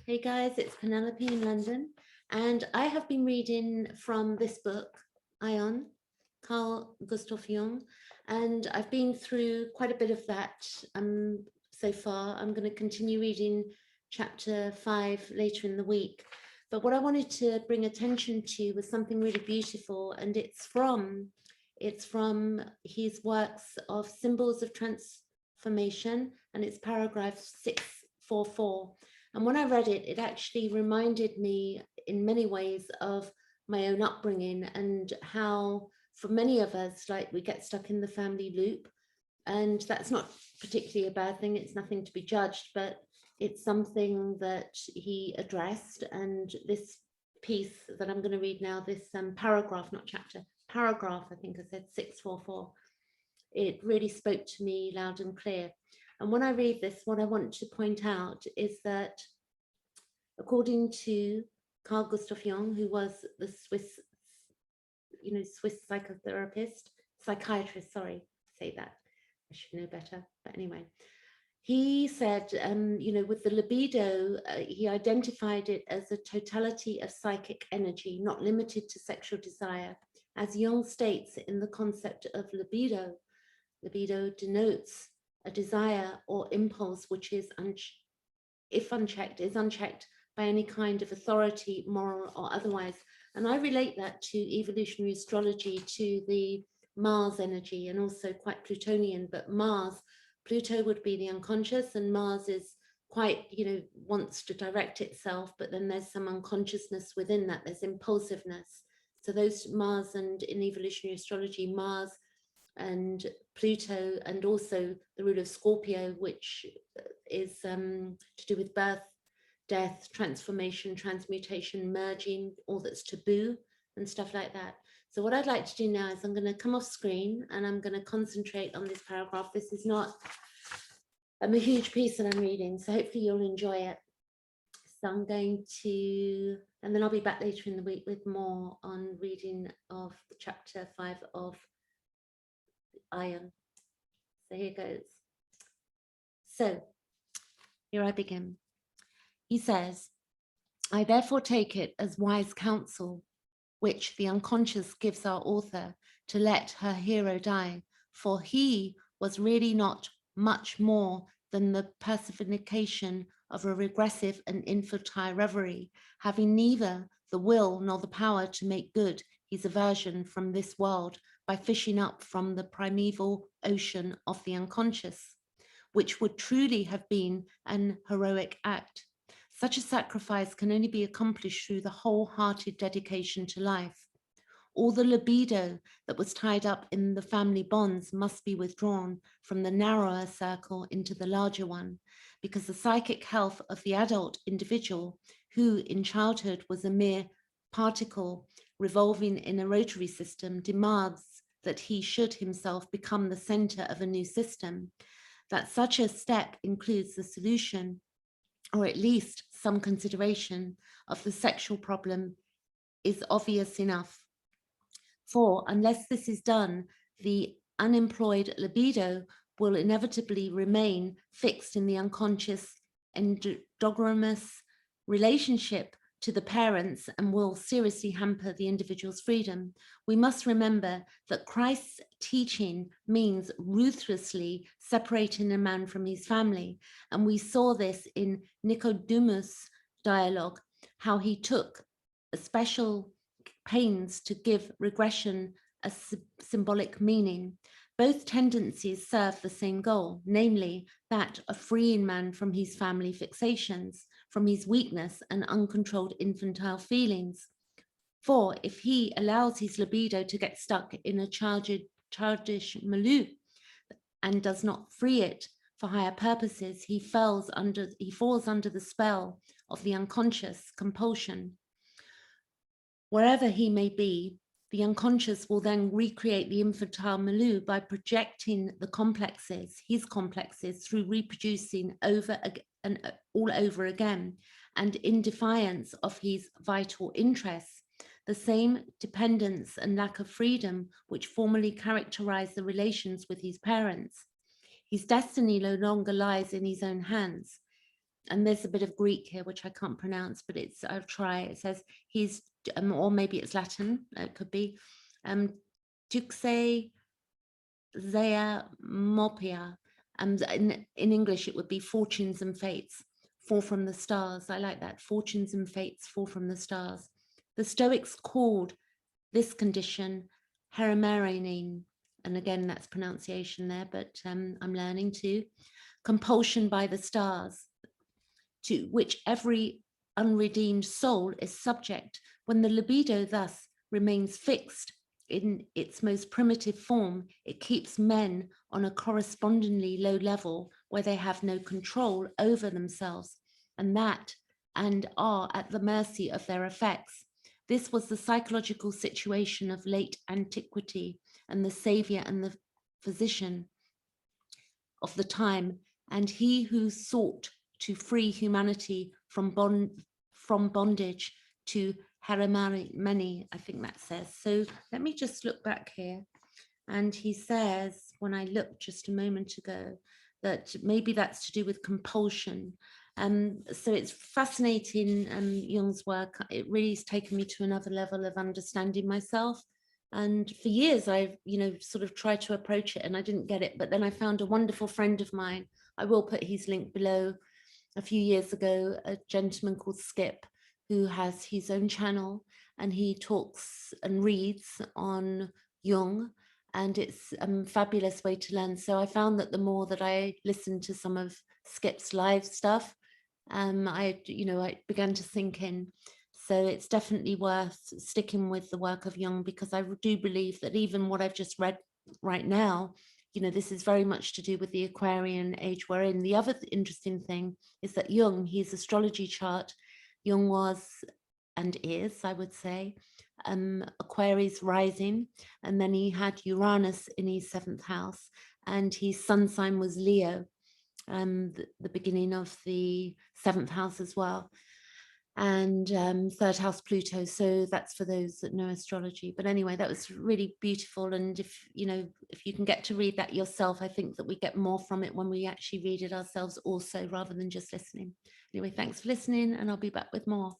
Hey guys, it's Penelope in London, and I have been reading from this book, Ion, Carl Jung, and I've been through quite a bit of that so far. I'm going to continue reading chapter 5 later in the week. But what I wanted to bring attention to was something really beautiful, and it's from his works of Symbols of Transformation, and it's paragraph 644. And when I read it, it actually reminded me in many ways of my own upbringing and how, for many of us, like we get stuck in the family loop. And that's not particularly a bad thing. It's nothing to be judged, but it's something that he addressed. And this piece that I'm going to read now, this paragraph, not chapter, paragraph, I think I said 644, it really spoke to me loud and clear. And when I read this, what I want to point out is that according to Carl Gustav Jung, who was the Swiss psychiatrist, sorry, say that, I should know better, but anyway, he said, with the libido, he identified it as a totality of psychic energy, not limited to sexual desire. As Jung states in the concept of libido denotes a desire or impulse which is, if unchecked, is unchecked by any kind of authority, moral or otherwise. And I relate that to evolutionary astrology, to the Mars energy, and also quite Plutonian, but Pluto would be the unconscious, and Mars is quite, wants to direct itself, but then there's some unconsciousness within that, there's impulsiveness. So those Mars, and in evolutionary astrology, Mars and Pluto, and also the rule of Scorpio, which is to do with birth, death, transformation, transmutation, merging, all that's taboo and stuff like that. So what I'd like to do now is I'm going to come off screen and I'm going to concentrate on this paragraph. This is not a huge piece that I'm reading, so hopefully you'll enjoy it. So I'm going to, and then I'll be back later in the week with more on reading of chapter 5 of Ion. So here goes. So here I begin. He says, I therefore take it as wise counsel, which the unconscious gives our author, to let her hero die, for he was really not much more than the personification of a regressive and infantile reverie, having neither the will nor the power to make good his aversion from this world by fishing up from the primeval ocean of the unconscious, which would truly have been an heroic act. Such a sacrifice can only be accomplished through the wholehearted dedication to life. All the libido that was tied up in the family bonds must be withdrawn from the narrower circle into the larger one, because the psychic health of the adult individual, who in childhood was a mere particle revolving in a rotary system, demands that he should himself become the center of a new system. That such a step includes the solution, or at least some consideration, of the sexual problem is obvious enough. For unless this is done, the unemployed libido will inevitably remain fixed in the unconscious endogamous relationship to the parents and will seriously hamper the individual's freedom. We must remember that Christ's teaching means ruthlessly separating a man from his family. And we saw this in Nicodemus' dialogue, how he took a special pains to give regression a symbolic meaning. Both tendencies serve the same goal, namely that of freeing man from his family fixations, from his weakness and uncontrolled infantile feelings. For if he allows his libido to get stuck in a childish milieu and does not free it for higher purposes, he falls under the spell of the unconscious compulsion. Wherever he may be, the unconscious will then recreate the infantile milieu by projecting his complexes, through reproducing over and all over again, and in defiance of his vital interests, the same dependence and lack of freedom which formerly characterized the relations with his parents. His destiny no longer lies in his own hands. and there's a bit of Greek here, which I can't pronounce, but I'll try. It says he's, or maybe it's Latin, it could be, Duxe Zea Mopia. In English, it would be fortunes and fates, fall from the stars. I like that, fortunes and fates fall from the stars. The Stoics called this condition heremerenin, and again, that's pronunciation there, but I'm learning too. Compulsion by the stars, to which every unredeemed soul is subject. When the libido thus remains fixed in its most primitive form, it keeps men on a correspondingly low level where they have no control over themselves and are at the mercy of their effects. This was the psychological situation of late antiquity, and the savior and the physician of the time, and he who sought to free humanity from bondage to Haramani, I think that says. So let me just look back here. And he says, when I looked just a moment ago, that maybe that's to do with compulsion. So it's fascinating, Jung's work. It really has taken me to another level of understanding myself. And for years, I've, sort of tried to approach it and I didn't get it. But then I found a wonderful friend of mine. I will put his link below. A few years ago, a gentleman called Skip, who has his own channel, and he talks and reads on Jung, and it's a fabulous way to learn. So I found that the more that I listened to some of Skip's live stuff, I began to sink in. So it's definitely worth sticking with the work of Jung, because I do believe that even what I've just read right now, this is very much to do with the Aquarian age we're in. The other interesting thing is that Jung, his astrology chart, Jung was and is, I would say, Aquarius rising, and then he had Uranus in his 7th house, and his sun sign was Leo, the beginning of the 7th house as well, and 3rd house Pluto. So that's for those that know astrology. But anyway, that was really beautiful. And if you can get to read that yourself, I think that we get more from it when we actually read it ourselves also, rather than just listening. Anyway, thanks for listening, and I'll be back with more.